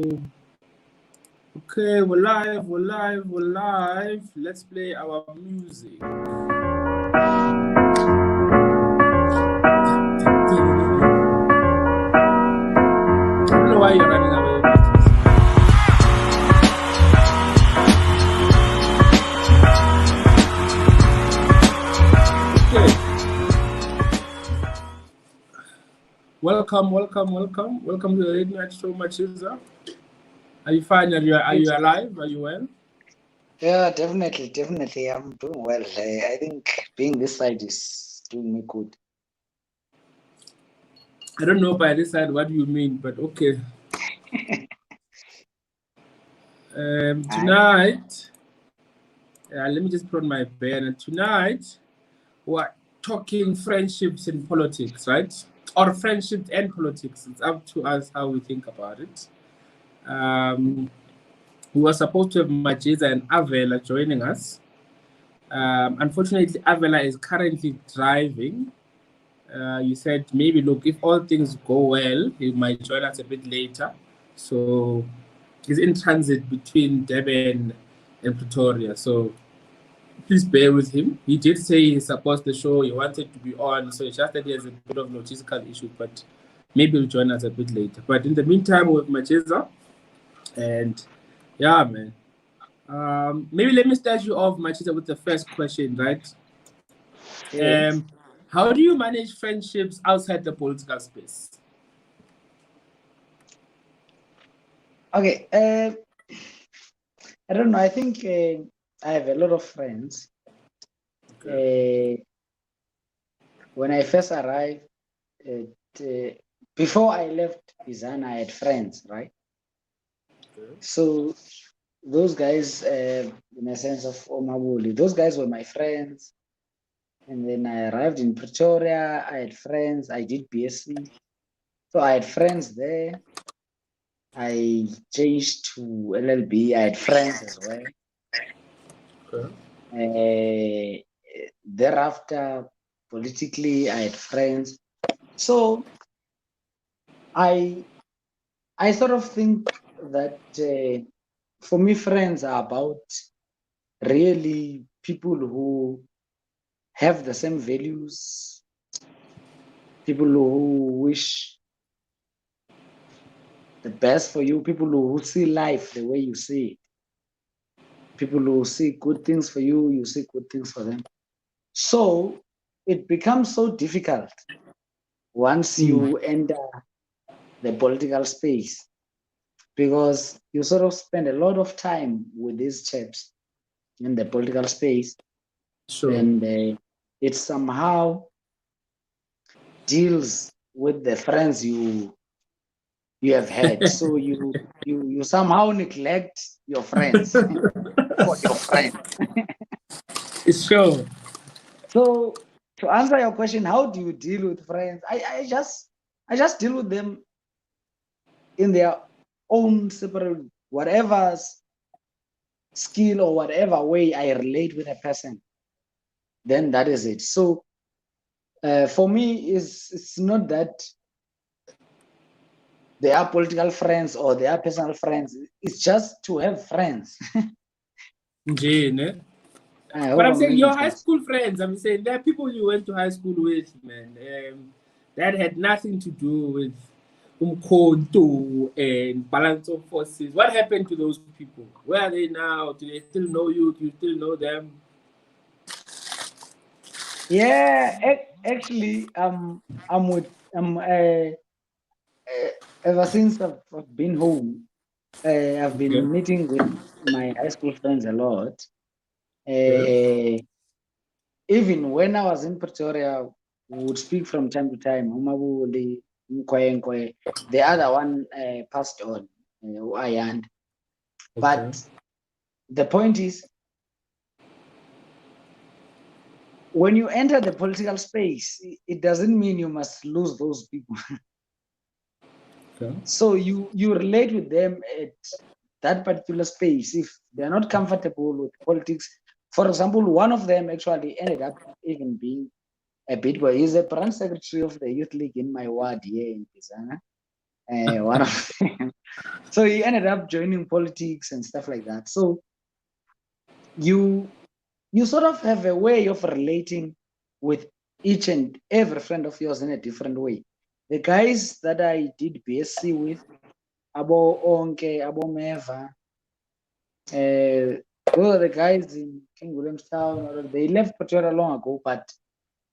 Okay, we're live. Let's play our music. I don't know why you're running away. Okay. Welcome to the Late Night Show, Machiza. Are you fine? Are you alive? Are you well? Yeah, definitely. I'm doing well. I think being this side is doing me good. I don't know by this side what you mean, but okay. Tonight, let me just put on my banner. Tonight, we're talking friendships and politics, right? Or friendships and politics. It's up to us how we think about it. We were supposed to have Machiza and Avela joining us. Unfortunately, Avela is currently driving. You said maybe, look, if all things go well, he might join us a bit later. So he's in transit between Durban and Pretoria. So please bear with him. He did say he supports the show. He wanted to be on. So it's just that he has a bit of logistical issue, but maybe he'll join us a bit later. But in the meantime, with Machiza, and yeah, man. Maybe let me start you off, Machiza, with the first question, right? Yes. How do you manage friendships outside the political space? Okay. I don't know. I think I have a lot of friends. Okay. When I first arrived, before I left Bizana, I had friends, right? Okay. So those guys, in a sense of Omabuli, those guys were my friends. And then I arrived in Pretoria. I had friends. I did BSc. So I had friends there. I changed to LLB. I had friends as well. Okay. Thereafter, politically, I had friends. So I sort of think that for me, friends are about really people who have the same values, people who wish the best for you, people who see life the way you see it. People who see good things for you, you see good things for them. So it becomes so difficult once you enter the political space because you sort of spend a lot of time with these chaps in the political space. Sure. And it somehow deals with the friends you have had. So you somehow neglect your friends for your friends. It's sure. So to answer your question, how do you deal with friends? I just deal with them in their own separate whatever skill or whatever way I relate with a person. Then that is it. So for me, it's not that they are political friends or they are personal friends. It's just to have friends. But I'm saying your high school friends. I'm saying there are people you went to high school with, man. That had nothing to do with Umkhonto and balance of forces. What happened to those people? Where are they now? Do they still know you? Do you still know them? Yeah, actually, I'm with ever since I've been home. I've been meeting with my high school friends a lot. Even when I was in Pretoria, we would speak from time to time. Umabuli, Nkwe. The other one passed on, Ayand. But the point is, when you enter the political space, it doesn't mean you must lose those people. So you relate with them at that particular space. If they're not comfortable with politics, for example, one of them actually ended up even being a bit boy. He's a branch secretary of the youth league in my ward here in Bizana. one of them. So he ended up joining politics and stuff like that. So you sort of have a way of relating with each and every friend of yours in a different way. The guys that I did BSc with, Abo Onke, Abo Meva, those are the guys in King Williamstown. They left Pretoria long ago, but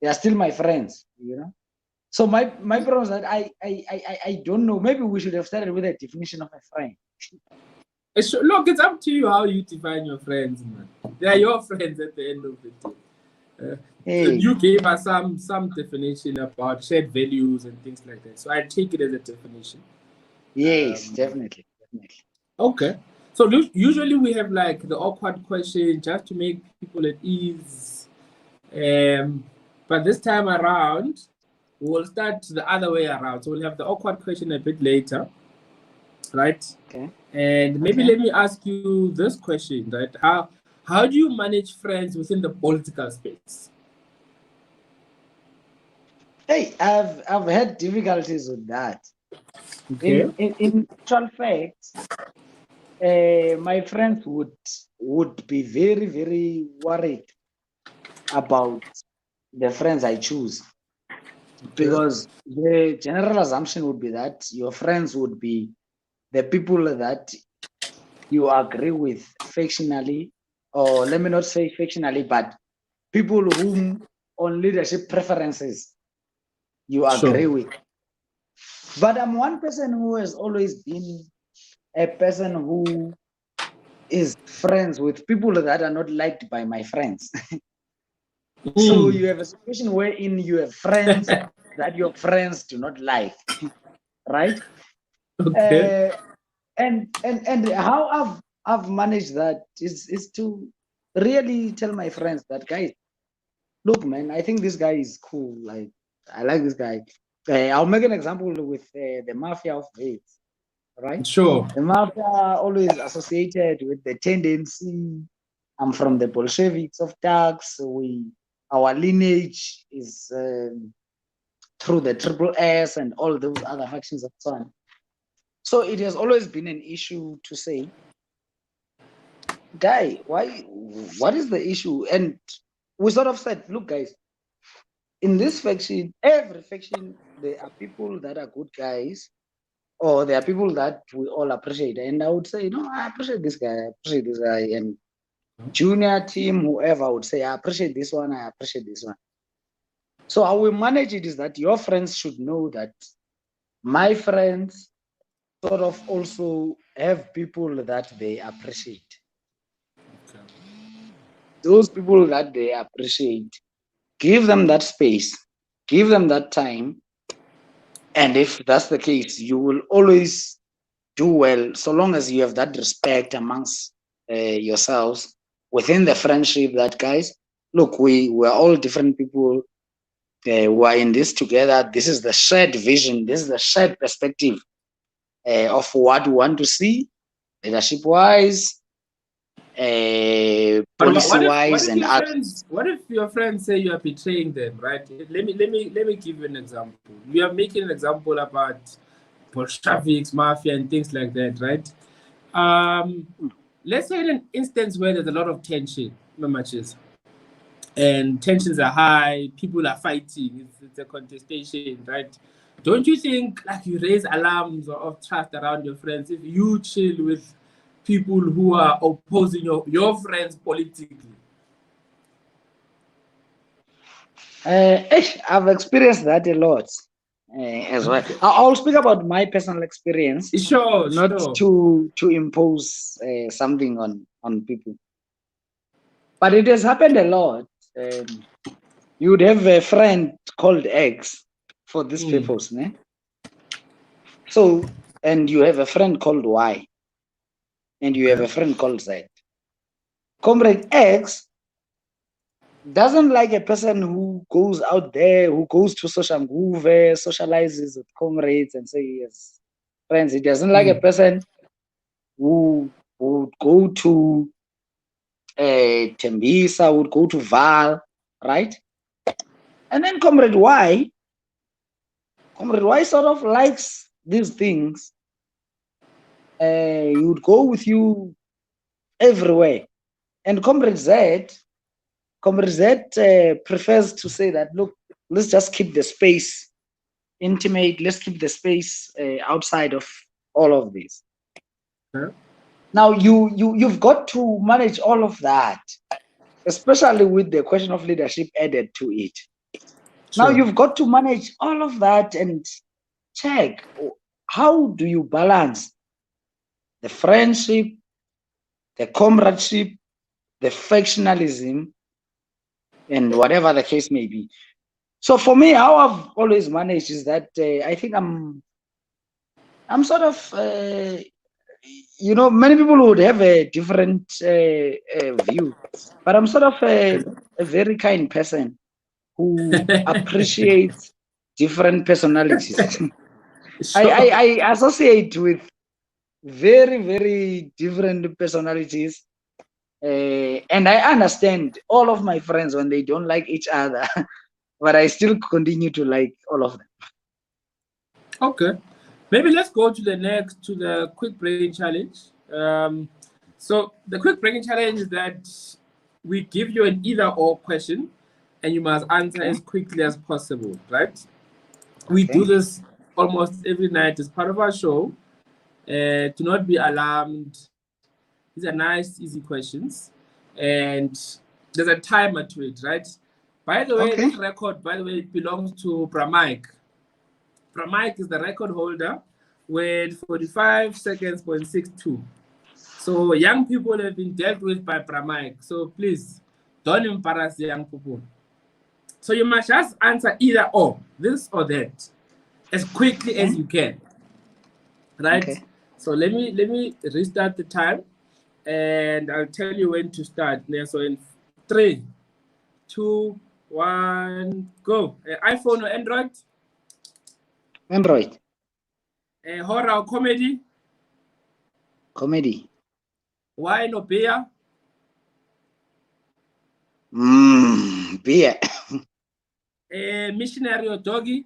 they are still my friends, you know. So my problem is that I don't know. Maybe we should have started with a definition of a friend. Look, it's up to you how you define your friends, man. They are your friends at the end of the day. Hey. You gave us some definition about shared values and things like that. So I take it as a definition. Yes, definitely. Okay. So usually we have like the awkward question just to make people at ease. But this time around, we'll start the other way around. So we'll have the awkward question a bit later, right? Okay. And maybe let me ask you this question, right? How do you manage friends within the political space? Hey, I've had difficulties with that. Okay. In actual fact, my friends would be very, very worried about the friends I choose, because the general assumption would be that your friends would be the people that you agree with fictionally, or let me not say fictionally, but people whom on leadership preferences you agree with. But I'm one person who has always been a person who is friends with people that are not liked by my friends. So you have a situation wherein you have friends that your friends do not like, right? Okay. And how I've managed that is to really tell my friends that, guys, look, man, I think this guy is cool. Like, I like this guy. I'll make an example with the mafia of Wales, right? Sure. The mafia always associated with the tendency. I'm from the Bolsheviks of Turks. Our lineage is through the Triple S and all those other factions and so on. So it has always been an issue to say, guy, what is the issue? And we sort of said, look, guys, in this faction, every faction, there are people that are good guys, or there are people that we all appreciate. And I would say, no, I appreciate this guy, and junior team, whoever would say, I appreciate this one, I appreciate this one. So how we manage it is that your friends should know that my friends sort of also have people that they appreciate. Those people that they appreciate, give them that space, give them that time. And if that's the case, you will always do well, so long as you have that respect amongst yourselves within the friendship that, guys, look, we're all different people. We're in this together. This is the shared vision. This is the shared perspective of what we want to see, leadership-wise, policy-wise, and others. What if your friends say you are betraying them, right? Let me give you an example. We are making an example about Bolsheviks, mafia, and things like that, right? Let's say in an instance where there's a lot of tension, matches, and tensions are high, people are fighting, it's a contestation, right? Don't you think like you raise alarms of trust around your friends if you chill with people who are opposing your friends politically? I've experienced that a lot as well. I'll speak about my personal experience, not to impose something on people. But it has happened a lot. You would have a friend called X for this purpose, né? So, and you have a friend called Y, and you have a friend called Z. Comrade X doesn't like a person who goes out there, who goes to Soshanguve, socializes with comrades and say yes, friends. He doesn't like a person who would go to Tembisa, would go to Val, right? And then Comrade Y sort of likes these things, he would go with you everywhere. And Comrade Z prefers to say that, look, let's just keep the space intimate. Let's keep the space outside of all of this. Okay. Now you've got to manage all of that, especially with the question of leadership added to it. Now Sure. you've got to manage all of that and check, how do you balance the friendship, the comradeship, the factionalism, and whatever the case may be. So for me, how I've always managed is that I think I'm sort of many people would have a different view, but I'm sort of a very kind person who appreciates different personalities. Sure. I associate with very, very different personalities. And I understand all of my friends when they don't like each other, but I still continue to like all of them. Okay. Maybe let's go to the quick brain challenge. So the quick brain challenge is that we give you an either or question and you must answer as quickly as possible, right? We do this almost every night as part of our show. Do not be alarmed. These are nice, easy questions. And there's a timer to it, right? By the way, this record, it belongs to Bramike. Bramike is the record holder with 45 seconds, 0.62. So young people have been dealt with by Bramike. So please, don't embarrass young people. So you must just answer either or, this or that, as quickly as you can. Right? Okay. So let me restart the time and I'll tell you when to start. So in 3, 2, 1, go. iPhone or Android? Android. Horror or comedy? Comedy. Wine or beer? Beer. Missionary or doggy?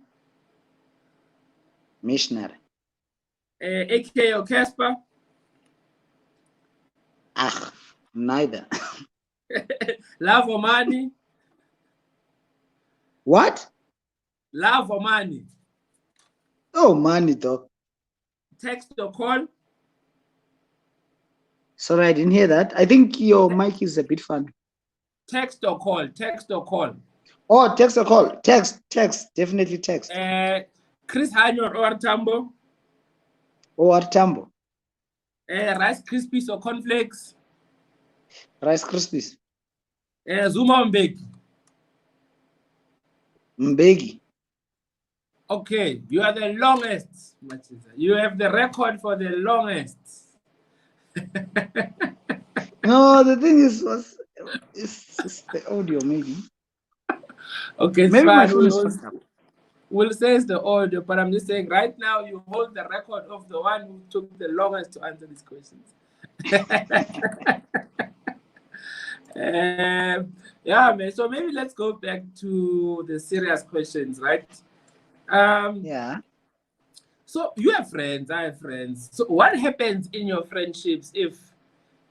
Missionary. AK or Casper? Neither. Love or money? What? Love or money? Oh, money, dog. Text or call? Sorry, I didn't hear that. I think your mic is a bit funny. Text or call? Text or call? Oh, text or call? Text. Definitely text. Chris Hanyo or Tambo? Or Tambo. Rice Krispies or cornflakes? Rice Krispies. Zuma or Mbeki? Mbeki. Okay, you are the longest. You have the record for the longest. No, the thing is, it's the audio, maybe. Okay, maybe fine. my phone is fucked up. We'll say it's the audio, but I'm just saying right now you hold the record of the one who took the longest to answer these questions. Yeah, man. So maybe let's go back to the serious questions, right? Yeah. So you have friends, I have friends. So what happens in your friendships if,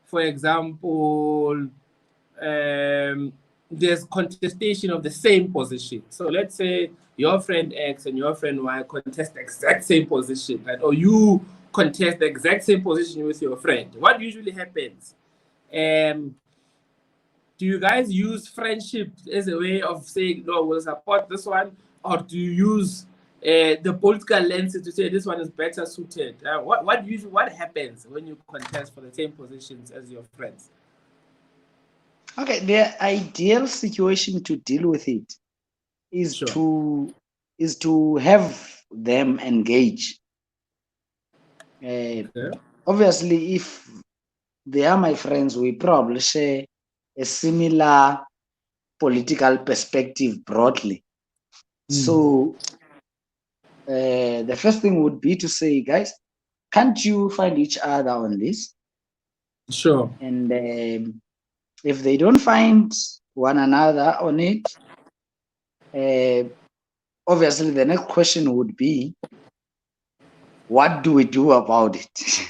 for example, there's contestation of the same position? So let's say your friend X and your friend Y contest the exact same position, right? Or you contest the exact same position with your friend. What usually happens? Do you guys use friendship as a way of saying, no, we'll support this one? Or do you use the political lenses to say this one is better suited? What happens when you contest for the same positions as your friends? Okay, the ideal situation to deal with it is to have them engage. Obviously, if they are my friends, we probably share a similar political perspective broadly. So the first thing would be to say, guys, can't you find each other on this? Sure. And if they don't find one another on it, obviously the next question would be, what do we do about it?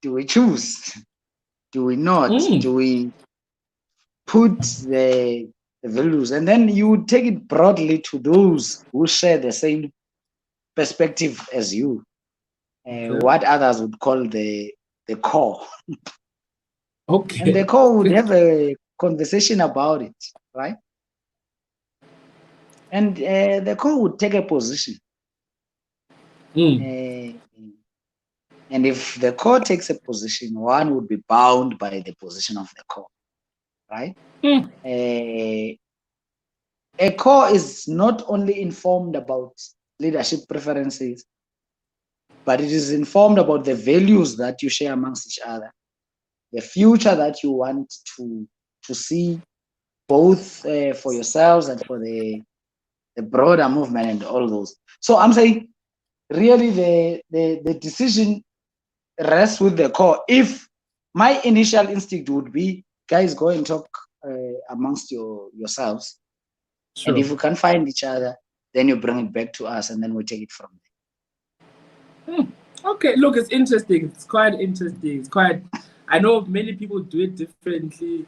Do we choose? Do we not? Do we put the values? And then you would take it broadly to those who share the same perspective as you. What others would call the core. Okay. And the core would have a conversation about it, right? And the core would take a position. And if the core takes a position, one would be bound by the position of the core, right? A core is not only informed about leadership preferences, but it is informed about the values that you share amongst each other, the future that you want to see, both for yourselves and for the broader movement and all those. So I'm saying, really, the decision rests with the core. If my initial instinct would be, guys, go and talk amongst yourselves, and if you can't find each other, then you bring it back to us, and then we take it from there. Okay, look, it's interesting. It's quite interesting. It's quite. I know many people do it differently.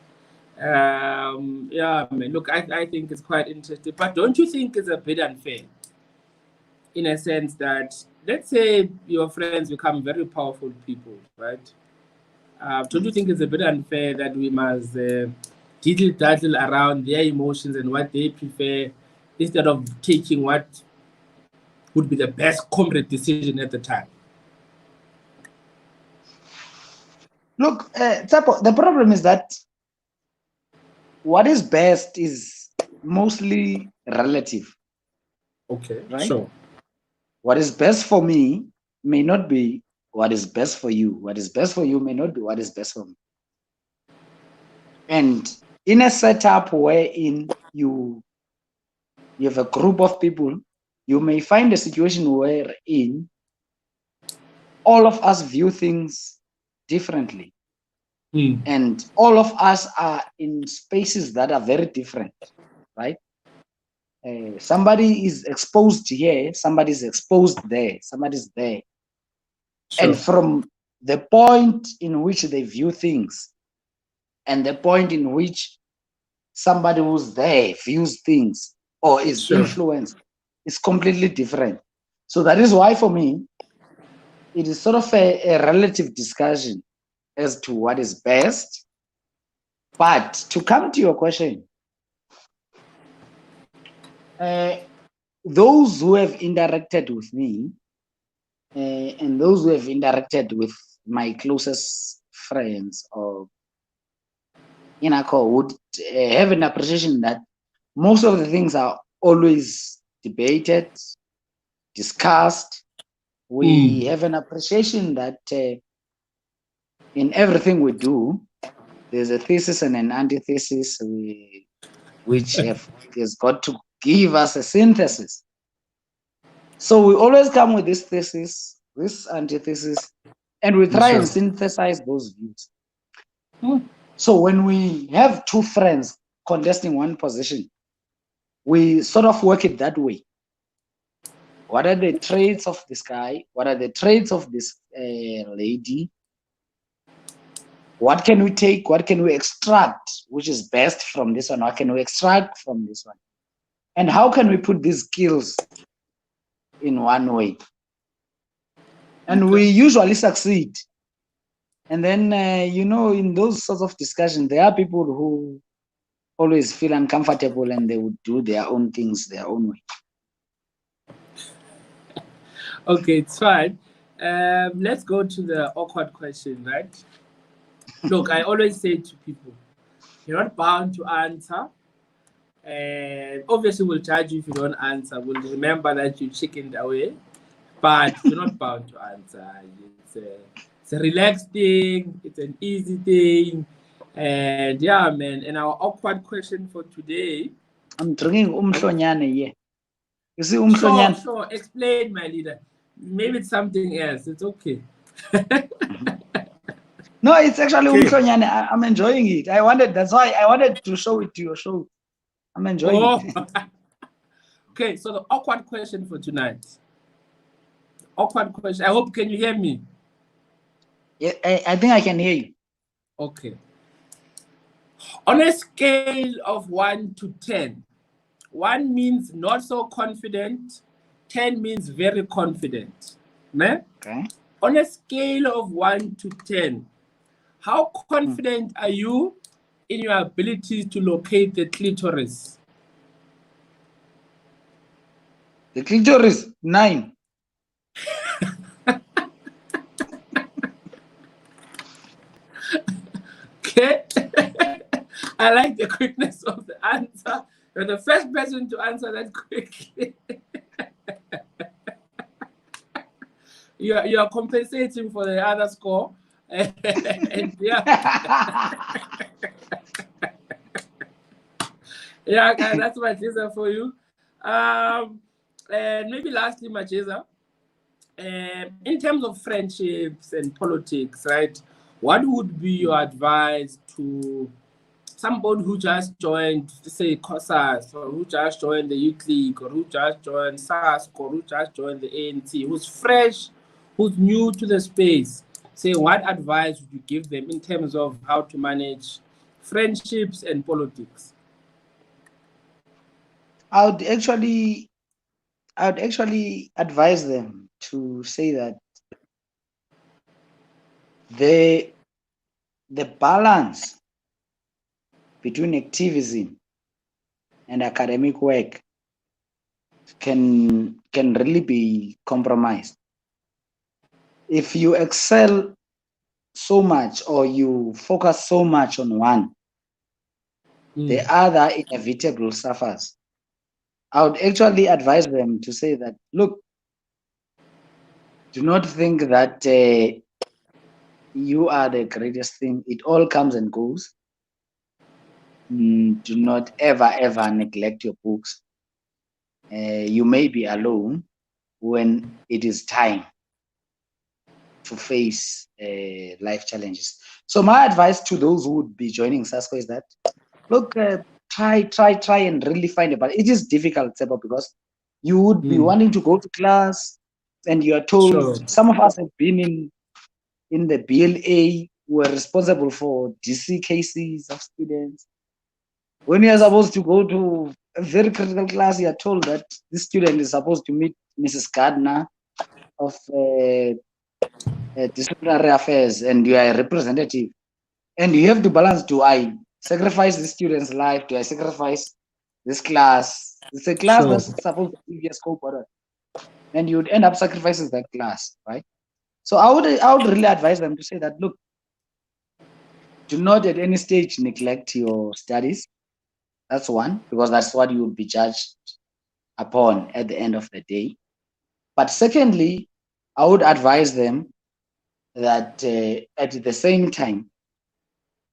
Yeah, man. Look, I think it's quite interesting. But don't you think it's a bit unfair? In a sense that, let's say your friends become very powerful people, right? Don't you think it's a bit unfair that we must diddle-daddle around their emotions and what they prefer instead of taking what would be the best comrade decision at the time? Look, Tsapo, the problem is that what is best is mostly relative. Okay, right? Sure. What is best for me may not be what is best for you. What is best for you may not be what is best for me. And in a setup wherein you have a group of people, you may find a situation wherein all of us view things differently. And all of us are in spaces that are very different, right? Somebody is exposed here, somebody is exposed there, somebody's there. Sure. And from the point in which they view things and the point in which somebody who's there views things or is influenced, is completely different. So that is why, for me, it is sort of a relative discussion as to what is best. But to come to your question, those who have interacted with me and those who have interacted with my closest friends or inner core would have an appreciation that most of the things are always debated, discussed. We have an appreciation that in everything we do, there's a thesis and an antithesis, which has got to give us a synthesis. So we always come with this thesis, this antithesis, and we try and synthesize those views. So when we have two friends contesting one position, we sort of work it that way. What are the traits of this guy? What are the traits of this lady? What can we take? What can we extract, which is best from this one? What can we extract from this one? And how can we put these skills in one way? And we usually succeed. And then, in those sorts of discussions, there are people who always feel uncomfortable and they would do their own things their own way. Okay, it's fine. Let's go to the awkward question, right? Look, I always say to people, you're not bound to answer. And obviously, we'll judge you if you don't answer. We'll remember that you chickened away, but you're not bound to answer. It's a relaxed thing. It's an easy thing. And yeah, man. And our awkward question for today. I'm drinking umhlonyane here. You see umhlonyane? Sure. Explain, my leader. Maybe it's something else. It's okay. No, it's actually umhlonyane. I'm enjoying it. That's why I wanted to show it to your show. I'm enjoying it. Okay, so the awkward question for tonight. awkward question. I hope, can you hear me? Yeah, I think I can hear you. Okay. On a scale of 1 to 10, 1 means not so confident, 10 means very confident. Ne? Okay. On a scale of 1 to 10, how confident are you in your ability to locate the clitoris? The clitoris, 9. Okay. I like the quickness of the answer. You're the first person to answer that quickly. you are compensating for the other score. And yeah. Yeah, guys, that's Macheza for you. And maybe lastly, Macheza, in terms of friendships and politics, right? What would be your advice to somebody who just joined, say, COSAS, or who just joined the Youth League, or who just joined SASC, or who just joined the ANC, who's fresh, who's new to the space? Say, what advice would you give them in terms of how to manage friendships and politics? I would actually advise them to say that the balance between activism and academic work can really be compromised. If you excel so much or you focus so much on one, the other inevitably suffers. I would actually advise them to say that, look, do not think that you are the greatest thing. It all comes and goes. Do not ever neglect your books. You may be alone when it is time to face life challenges. So my advice to those who would be joining SASCO is that, look, try and really find it. But it is difficult, Sebo, because you would be wanting to go to class and you are told, Sure. Some of us have been in the BLA, were responsible for DC cases of students. When you are supposed to go to a very critical class, you are told that this student is supposed to meet Mrs. Gardner of disciplinary affairs, and you are a representative. And you have to balance, do I sacrifice the student's life? Do I sacrifice this class? It's a class that's supposed to give you a scope, and you would end up sacrificing that class, right? So I would really advise them to say that, look, do not at any stage neglect your studies. That's one, because that's what you will be judged upon at the end of the day. But secondly, I would advise them that at the same time,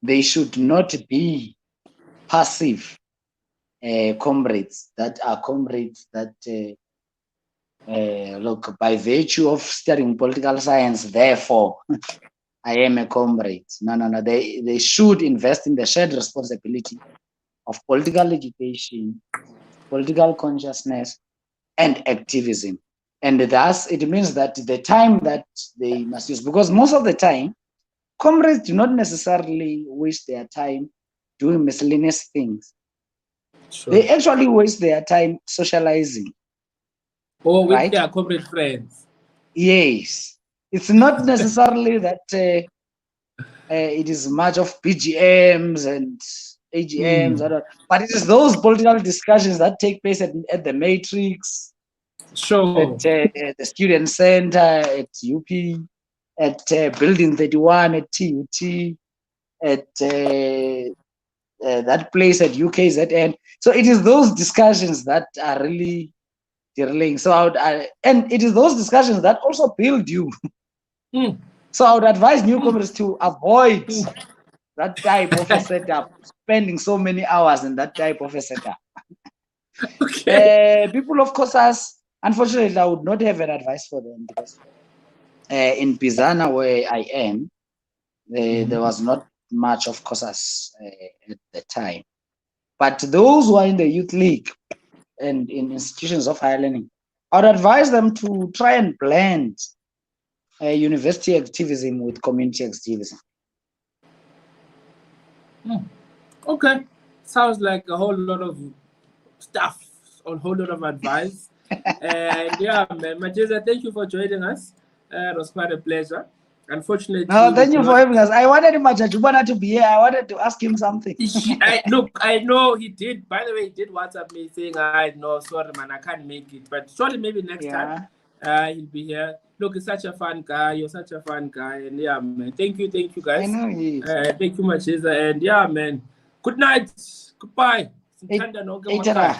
they should not be passive comrades that look, by virtue of studying political science, therefore I am a comrade. No. They should invest in the shared responsibility of political education, political consciousness, and activism. And thus, it means that the time that they must use, because most of the time, comrades do not necessarily waste their time doing miscellaneous things. Sure. They actually waste their time socializing. Or with their corporate friends. Yes. It's not necessarily that it is much of PGMs and AGMs, but it is those political discussions that take place at the Matrix, sure, at the Student Center, at UP, at Building 31, at TUT, at that place at UKZN. So it is those discussions that are really derailing. So and it is those discussions that also build you. So I would advise newcomers to avoid that type of a setup, spending so many hours in that type of a setup. Okay. People of COSAS, unfortunately, I would not have an advice for them because in Bizana, where I am, there was not much of COSAS at the time. But those who are in the Youth League and in institutions of higher learning, I'd advise them to try and blend university activism with community activism. Okay, sounds like a whole lot of stuff, a whole lot of advice. And yeah, man, Macheza, thank you for joining us. It was quite a pleasure. Unfortunately, No, thank you for having us. I wanted Majajubana to be here. I wanted to ask him something. Look, I know he did. By the way, he did WhatsApp me saying, "I know, sorry, man, I can't make it." But surely, maybe next time, he'll be here. Look, he's such a fun guy. You're such a fun guy, and yeah, man. Thank you, guys. I know he is. Thank you, Macheza, and yeah, man. Good night. Goodbye. Itara.